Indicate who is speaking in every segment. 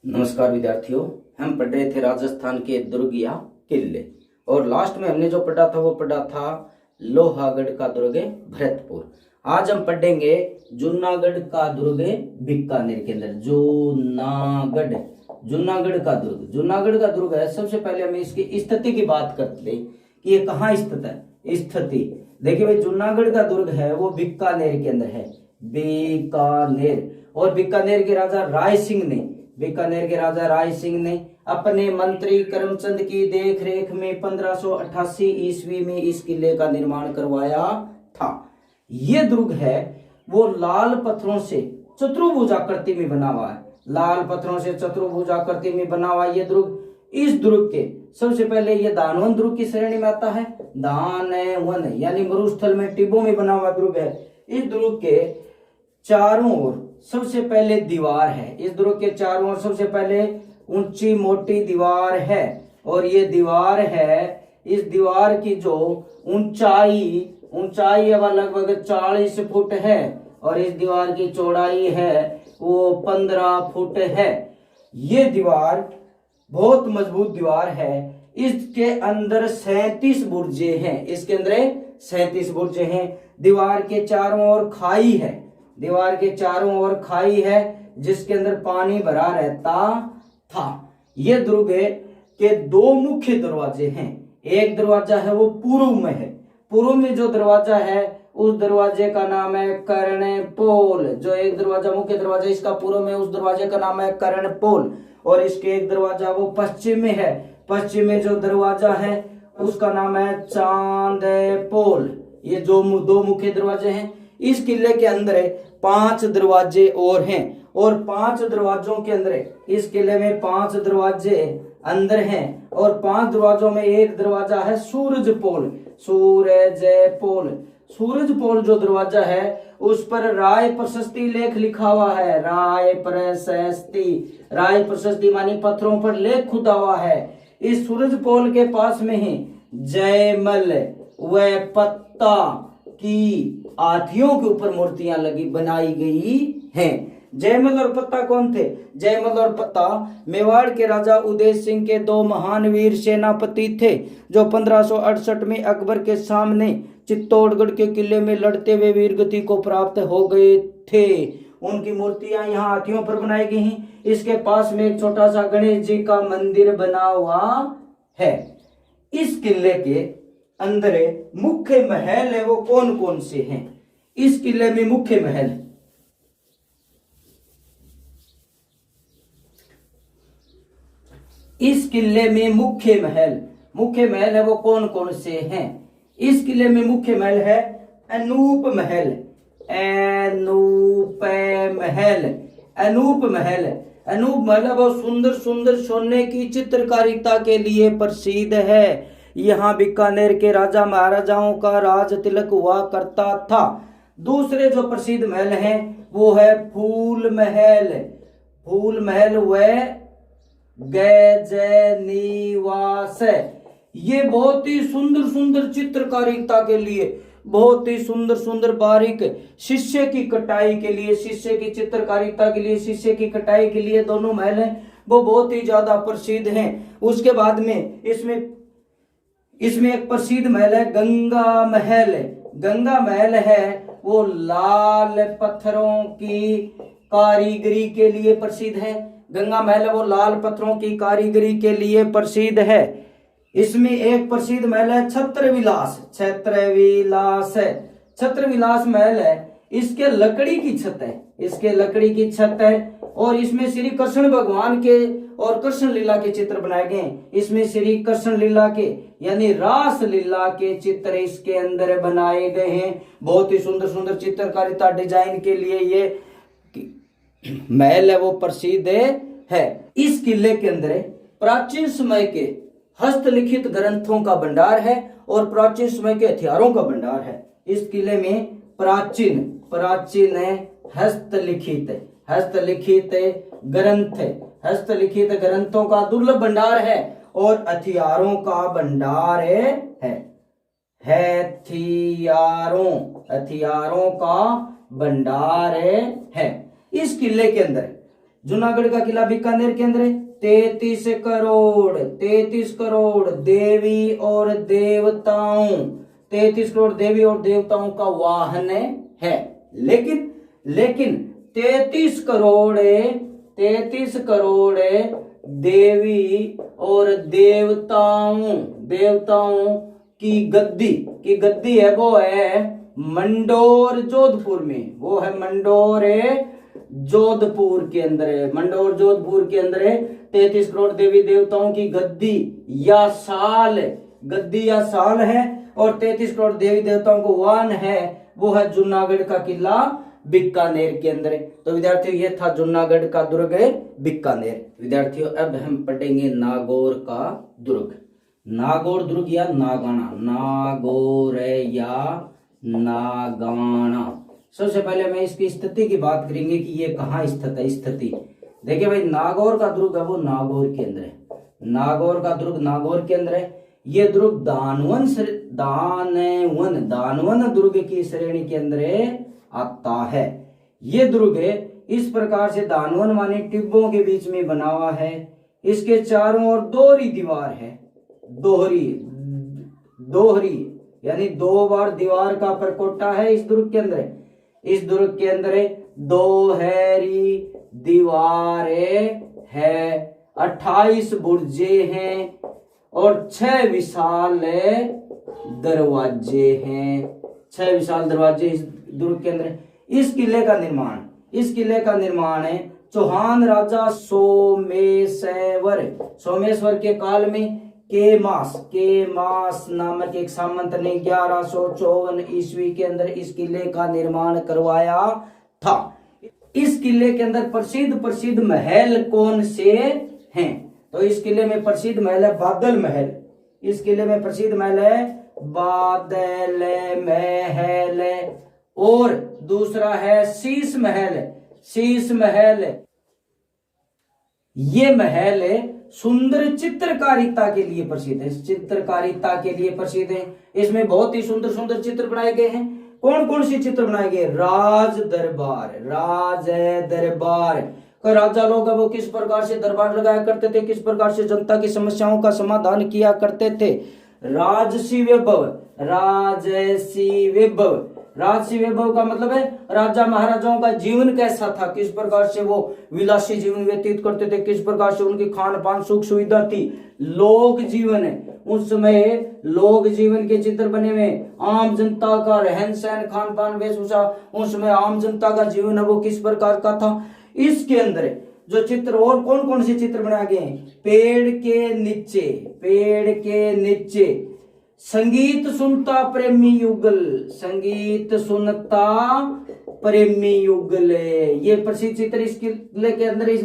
Speaker 1: नमस्कार विद्यार्थियों, हम पढ़ रहे थे राजस्थान के दुर्ग या किले। और लास्ट में हमने जो पढ़ा था वो पढ़ा था लोहागढ़ का दुर्ग भरतपुर। आज हम पढ़ेंगे जूनागढ़ का दुर्ग बीकानेर के अंदर। जूनागढ़ का दुर्ग है। सबसे पहले हमें इसकी स्थिति की बात करते हैं कि ये कहाँ स्थित है। स्थिति देखिए भाई, जूनागढ़ का दुर्ग है वो बीकानेर के अंदर है, बीकानेर। और बीकानेर के राजा राय सिंह ने अपने मंत्री करमचंद की देखरेख में 1588 ईस्वी में इस किले का निर्माण करवाया था। ये दुर्ग है वो लाल पत्थरों से चतुर्भुज आकृति में बना हुआ है। लाल पत्थरों से चतुर्भुज आकृति में बना हुआ ये दुर्ग। इस दुर्ग के सबसे पहले ये दानवन दुर्ग की श्रेणी में आता है। दानवन यानी मरुस्थल में टिब्बों में बना हुआ दुर्ग है। इस दुर्ग के चारों ओर सबसे पहले दीवार है। इस दुर्ग के चारों ओर सबसे पहले ऊंची मोटी दीवार है। और ये दीवार है, इस दीवार की जो ऊंचाई है वह लगभग 40 फुट है। और इस दीवार की चौड़ाई है वो 15 फुट है। ये दीवार बहुत मजबूत दीवार है। इसके अंदर 37 बुर्जे हैं। इसके अंदर 37 बुर्जे हैं। दीवार के चारों ओर खाई है जिसके अंदर पानी भरा रहता था। यह दुर्ग के दो मुख्य दरवाजे हैं। एक दरवाजा है वो पूर्व में है। पूर्व में जो दरवाजा है उस दरवाजे का नाम है कर्णपोल। जो एक दरवाजा मुख्य दरवाजा इसका पूर्व में, उस दरवाजे का नाम है कर्णपोल। और इसके एक दरवाजा वो पश्चिम में है। पश्चिम में जो दरवाजा है उसका नाम है चांदपोल। ये जो दो मुख्य दरवाजे हैं। इस किले के अंदर 5 दरवाजे और हैं। और 5 दरवाजों के अंदर, इस किले में 5 दरवाजे अंदर हैं। और 5 दरवाजों में एक दरवाजा है सूरजपोल। सूरजपोल जो दरवाजा है उस पर राय प्रशस्ति लेख लिखा हुआ है। राय प्रशस्ति मानी पत्थरों पर लेख खुदा हुआ है। इस सूरजपोल के पास में ही जयमल व पत्ता की हाथियों के ऊपर मूर्तियां बनाई गई हैं। जयमल और पत्ता कौन थे? जयमल और पत्ता मेवाड़ के राजा उदय सिंह के 2 महान वीर सेनापति थे जो 1568 में अकबर के सामने चित्तौड़गढ़ के किले में लड़ते हुए वीरगति को प्राप्त हो गए थे। उनकी मूर्तियां यहाँ हाथियों पर बनाई गई हैं। इसके पास में एक छोटा सा गणेश जी का मंदिर बना हुआ है। इस किले के अंदर मुख्य महल है वो कौन कौन से हैं? इस किले में मुख्य महल, इस किले में मुख्य महल है वो कौन कौन से हैं? इस किले में मुख्य महल है अनूप महल। अनूप महल बहुत सुंदर सोने की चित्रकारिता के लिए प्रसिद्ध है। यहाँ बीकानेर के राजा महाराजाओं का राज तिलक हुआ करता था। दूसरे जो प्रसिद्ध महल हैं वो है फूल महल व गजनीवास। ये बहुत ही सुंदर चित्रकारिता के लिए, बहुत ही सुंदर बारीक शीशे की कटाई के लिए, शीशे की चित्रकारिता के लिए, शीशे की कटाई के लिए दोनों महल हैं वो बहुत ही ज्यादा प्रसिद्ध हैं। उसके बाद में इसमें एक प्रसिद्ध महल है गंगा महल है वो लाल पत्थरों की कारीगरी के लिए प्रसिद्ध है। गंगा महल है वो लाल पत्थरों की कारीगरी के लिए प्रसिद्ध है। इसमें एक प्रसिद्ध महल है छत्रविलास महल है। इसके लकड़ी की छत है। और इसमें श्री कृष्ण भगवान के और कृष्ण लीला के चित्र बनाए गए हैं। इसमें श्री कृष्ण लीला के यानी रास लीला के चित्र इसके अंदर बनाए गए हैं। बहुत ही सुंदर चित्रकारिता डिजाइन के लिए ये महल है वो प्रसिद्ध है। इस किले के अंदर प्राचीन समय के हस्तलिखित ग्रंथों का भंडार है और प्राचीन समय के हथियारों का भंडार है। इस किले में प्राचीन हस्तलिखित ग्रंथों का दुर्लभ भंडार है और हथियारों का भंडार है। हथियारों का भंडार है। इस किले के अंदर जूनागढ़ का किला बीकानेर के अंदर है। 33 करोड़ देवी और देवताओं, 33 करोड़ देवी और देवताओं का वाहन है। लेकिन 33 करोड़ देवी और देवताओं की गद्दी है, वो है मंडोर जोधपुर में, वो है मंडोर जोधपुर के अंदर है। मंडोर जोधपुर के अंदर है 33 करोड़ देवी देवताओं की गद्दी या साल है, और 33 करोड़ देवी देवताओं को वाहन है, वो है जूनागढ़ का किला बीकानेर के अंदर है। तो विद्यार्थियों ये था जूनागढ़ का दुर्ग बीकानेर। विद्यार्थियों अब हम पढ़ेंगे नागौर का दुर्ग। नागौर दुर्ग या नागाना, नागौर या नागाना। सबसे पहले मैं इसकी स्थिति की बात करेंगे कि ये कहाँ स्थित है। स्थिति देखिए भाई, नागौर का दुर्ग है वो नागौर के अंदर है। नागौर का दुर्ग नागौर के अंदर है। ये दुर्ग दानवन दुर्ग की श्रेणी के अंदर आता है। ये दुर्ग इस प्रकार से दानवन माने टिब्बों के बीच में बना हुआ है। इसके चारों ओर दोहरी दीवार है, दोहरी यानी 2 बार दीवार का परकोटा है इस दुर्ग के अंदर। इस दुर्ग के अंदर दोहरी दीवारें है, 28 बुर्जे हैं और 6 विशाल दरवाजे हैं। 6 विशाल दरवाजे इस दुर्ग के अंदर। इस किले का निर्माण है चौहान राजा सोमेश्वर के काल में केमास नामक एक सामंत ने 1154 ईस्वी के अंदर इस किले का निर्माण करवाया था। इस किले के अंदर प्रसिद्ध महल कौन से हैं? तो इस किले में प्रसिद्ध महल है बादल महल। इस किले में प्रसिद्ध महल है बादल महल, और दूसरा है शीश महल। ये महल सुंदर चित्रकारिता के लिए प्रसिद्ध है। इसमें बहुत ही सुंदर चित्र बनाए गए हैं। कौन से चित्र बनाए गए? राज दरबार का राजा लोग वो किस प्रकार से दरबार लगाया करते थे, किस प्रकार से जनता की समस्याओं का समाधान किया करते थे। राजसी वैभव का मतलब है राजा महाराजाओं का जीवन कैसा था, किस प्रकार से वो विलासी जीवन व्यतीत करते थे, किस प्रकार से उनकी खान पान सुख सुविधा थी। लोक जीवन है, उस समय लोक जीवन के चित्र बने हुए। आम जनता का रहन सहन खान पान वेशभूषा, उस समय आम जनता का जीवन है वो किस प्रकार का था। इसके अंदर जो चित्र और कौन से चित्र बनाए गए हैं? पेड़ के नीचे संगीत सुनता प्रेमी युगल, ये प्रसिद्ध चित्र इस किले के अंदर इस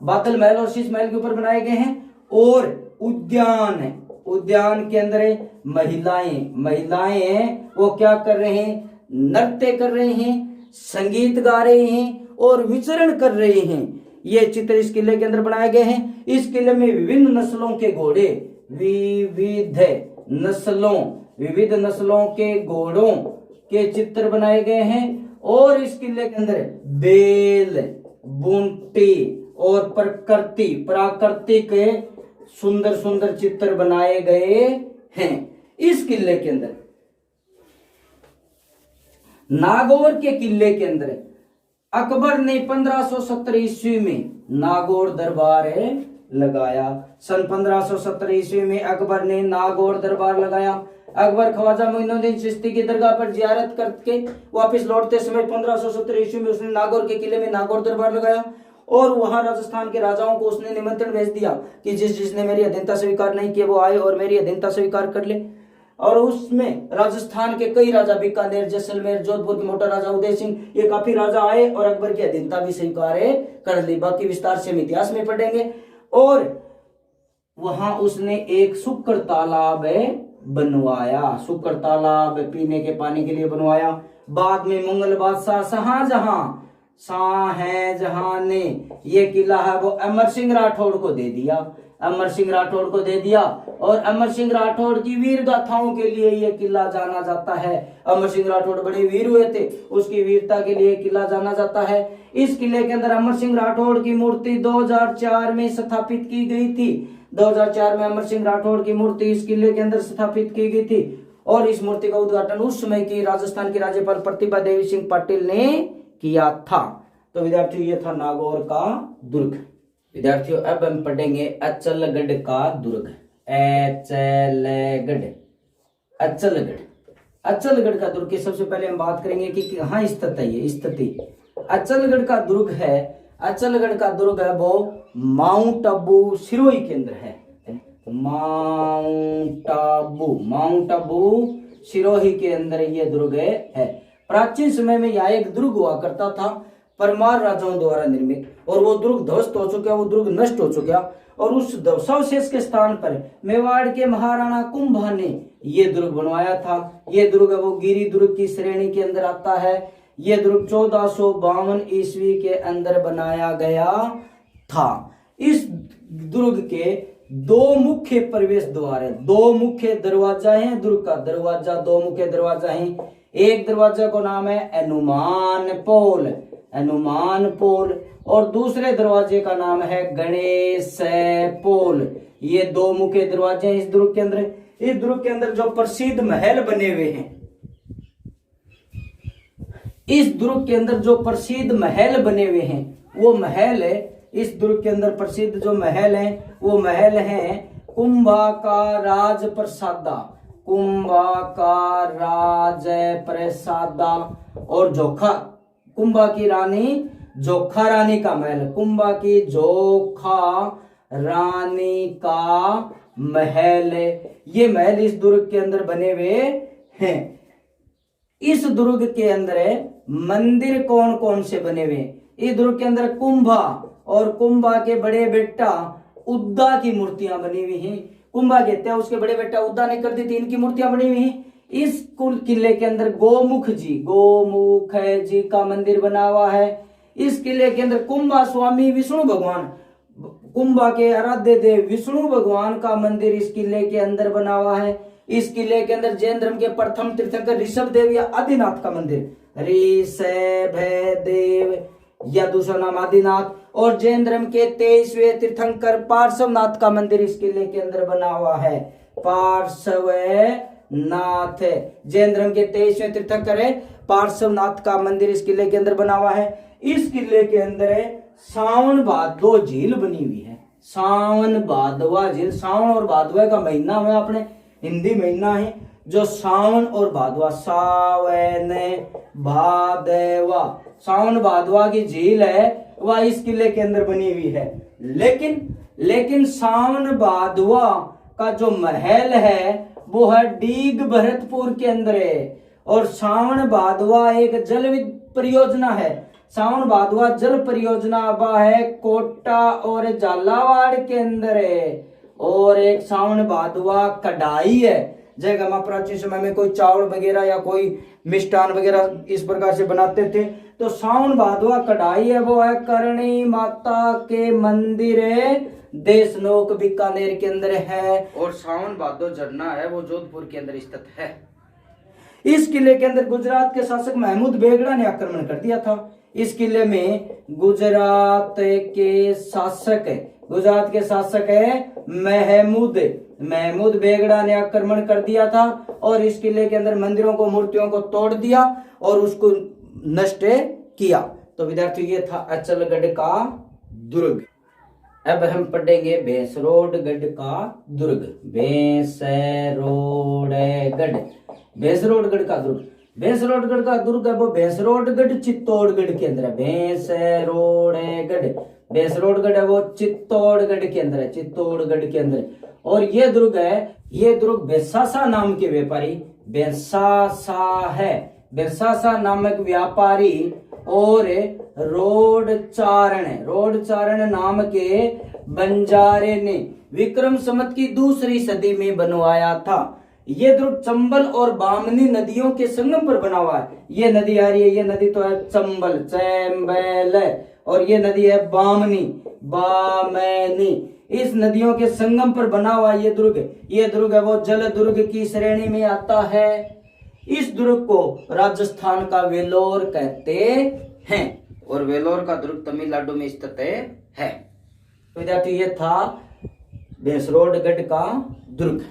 Speaker 1: बादल महल और शीश महल के ऊपर बनाए गए हैं। और उद्यान के अंदर महिलाएं वो क्या कर रहे हैं? नृत्य कर रहे हैं, संगीत गा रहे हैं और विचरण कर रहे हैं। ये चित्र इस किले के अंदर बनाए गए हैं। इस किले में विभिन्न नस्लों के घोड़े, विविध नस्लों के घोड़ों के चित्र बनाए गए हैं। और इस किले के अंदर बेल, बूंटी और प्राकृतिक सुंदर चित्र बनाए गए हैं। इस किले के अंदर नागौर के किले के अंदर अकबर ने 1570 ईस्वी में नागौर दरबार लगाया। सन 1570 ईस्वी में अकबर ने नागौर दरबार लगाया। अकबर ख्वाजा मोइनुद्दीन चिश्ती की दरगाह पर जियारत करके वापस लौटते समय 1570 ईस्वी में उसने नागौर के किले में नागौर दरबार लगाया। और वहां राजस्थान के राजाओं को उसने निमंत्रण भेज दिया कि जिसने मेरी अधीनता स्वीकार नहीं किया वो आए और मेरी अधीनता स्वीकार कर ले। और उसमें राजस्थान के कई राजा, बीकानेर, जैसलमेर, जोधपुर के मोटा राजा उदय सिंह, ये काफी राजा आए और अकबर की अधीनता भी स्वीकार कर ली। बाकी विस्तार से हम इतिहास में पढ़ेंगे। और वहां उसने एक शुक्र तालाब बनवाया, शुक्र तालाब पीने के पानी के लिए बनवाया। बाद में मुगल बादशाह शाहजहां ने ये किला है वो अमर सिंह राठौड़ को दे दिया। अमर सिंह राठौड़ को दे दिया। और अमर सिंह राठौड़ की वीर गाथाओं के लिए यह किला जाना जाता है। अमर सिंह राठौड़ बड़े वीर हुए थे, उसकी वीरता के लिए किला जाना जाता है। इस किले के अंदर अमर सिंह राठौड़ की मूर्ति 2004 में स्थापित की गई थी। 2004 में अमर सिंह राठौड़ की मूर्ति इस किले के अंदर स्थापित की गई थी। और इस मूर्ति का उद्घाटन उस समय की राजस्थान की राज्यपाल प्रतिभा देवी सिंह पाटिल ने किया था। तो विद्यार्थियों, ये था नागौर का दुर्ग। विद्यार्थियों, अब हम पढ़ेंगे अचलगढ़ का दुर्ग। अचलगढ़। अचलगढ़ का दुर्ग की सबसे पहले हम बात करेंगे कि कहाँ स्थित है ये स्थिति। अचलगढ़ का दुर्ग है, अचलगढ़ का दुर्ग है वो माउंट आबू सिरोही के अंदर है। माउंट आबू सिरोही के अंदर ये दुर्ग है। प्राचीन समय में यह एक दुर्ग हुआ करता था, परमार राजाओं द्वारा निर्मित, और वो दुर्ग ध्वस्त हो चुका, वो दुर्ग नष्ट हो चुका। और उस अवशेष के स्थान पर मेवाड़ के महाराणा कुंभा ने ये दुर्ग बनवाया था। ये दुर्ग वो गिरी दुर्ग की श्रेणी के अंदर आता है। ये दुर्ग 1452 ईस्वी के अंदर बनाया गया था। इस दुर्ग के दो मुख्य प्रवेश द्वार है, दो मुख्य दरवाजा है। दुर्ग का दरवाजा, दो मुख्य दरवाजा है। एक दरवाजा को नाम है अनुमान पोल, और दूसरे दरवाजे का नाम है गणेश पोल। ये दो मुख्य दरवाजे हैं इस दुर्ग के अंदर। इस दुर्ग के अंदर जो प्रसिद्ध महल बने हुए हैं, इस दुर्ग के अंदर जो प्रसिद्ध महल बने हुए हैं, वो महल है, इस दुर्ग के अंदर प्रसिद्ध जो महल है वो महल है कुंभा का राजप्रसादा, कुंभा का राजप्रसादा, और जोखा, कुंभा की रानी जोखा रानी का महल, कुंभा की जोखा रानी का महल। ये महल इस दुर्ग के अंदर बने हुए हैं। इस दुर्ग के अंदर मंदिर कौन कौन से बने हुए? इस दुर्ग के अंदर कुंभा और कुंभा के बड़े बेटा उद्दा की मूर्तियां बनी हुई हैं। कुंभा की हत्या उसके बड़े बेटा उद्दा ने कर दी थी, इनकी मूर्तियां बनी हुई हैं। इस कुल किले के अंदर गोमुख जी का मंदिर बना हुआ है। इस किले के अंदर कुंभा स्वामी विष्णु भगवान, कुंभा के आराध्य देव विष्णु भगवान का मंदिर इस किले के अंदर बना हुआ है। इस किले के अंदर जैन धर्म के प्रथम तीर्थंकर ऋषभ देव या आदिनाथ का मंदिर, ऋषभ देव या दूसरा नाम आदिनाथ, और जैन धर्म के 23वें तीर्थंकर पार्श्वनाथ का मंदिर इस किले के अंदर बना हुआ है। पार्श्वनाथ, जैन धर्म के 23वें तीर्थंकर है पार्श्वनाथ का मंदिर इस किले के अंदर बना हुआ है। इस किले के अंदर सावन भादो झील बनी हुई है। सावन भादवा झील, सावन और भादवा का महीना में अपने हिंदी महीना है जो सावन और भादवा, सावन भादवा, सावन भादवा की झील है वह इस किले के अंदर बनी हुई है। लेकिन सावन भादवा का जो महल है वो है डीग भरतपुर के अंदर है। और सावन भादवा एक जल परियोजना है। सावन भादवा जल परियोजना अब है कोटा और झालावाड़ के अंदर है। और एक सावन भादवा कढ़ाई है, जगह में प्राचीन समय में कोई चावल वगैरह या कोई मिष्ठान वगैरह इस प्रकार से बनाते थे। तो सावन भादवा कढ़ाई है वो है करणी माता के मंदिर है, देशनोक बीकानेर के अंदर है। और सावन भादो झरना है वो जोधपुर के अंदर स्थित है। इस किले के अंदर गुजरात के शासक महमूद बेगड़ा ने आक्रमण कर दिया था। इस किले में गुजरात के शासक है महमूद बेगड़ा ने आक्रमण कर दिया था और इस किले के अंदर मंदिरों को, मूर्तियों को तोड़ दिया और उसको नष्ट किया। तो विद्यार्थियों, ये था अचलगढ़ का दुर्ग। अब हम पढ़ेंगे भैंसरोडगढ़ का दुर्ग। भैंसरोडगढ़ का दुर्ग। भैंसरोडगढ़ का दुर्ग है वो भैंसरोडगढ़ चित्तौड़गढ़ के अंदर है। भैंसरोडगढ़ है वो चित्तौड़गढ़ के अंदर है, चित्तौड़गढ़ के अंदर। और ये दुर्ग है, ये दुर्ग बेसासा नाम के व्यापारी, बेसासा नामक व्यापारी और रोडचारण नाम के बंजारे ने विक्रम संवत की 2री सदी में बनवाया था। ये दुर्ग चंबल और बामनी नदियों के संगम पर बना हुआ है। ये नदी आ रही है, ये नदी तो है चंबल, और ये नदी है बामनी। इस नदियों के संगम पर बना हुआ ये दुर्ग है वो जल दुर्ग की श्रेणी में आता है। इस दुर्ग को राजस्थान का वेलोर कहते हैं और वेलोर का दुर्ग तमिलनाडु में स्थित है। विद्यार्थी ये था भैंसरोडगढ़ का दुर्ग।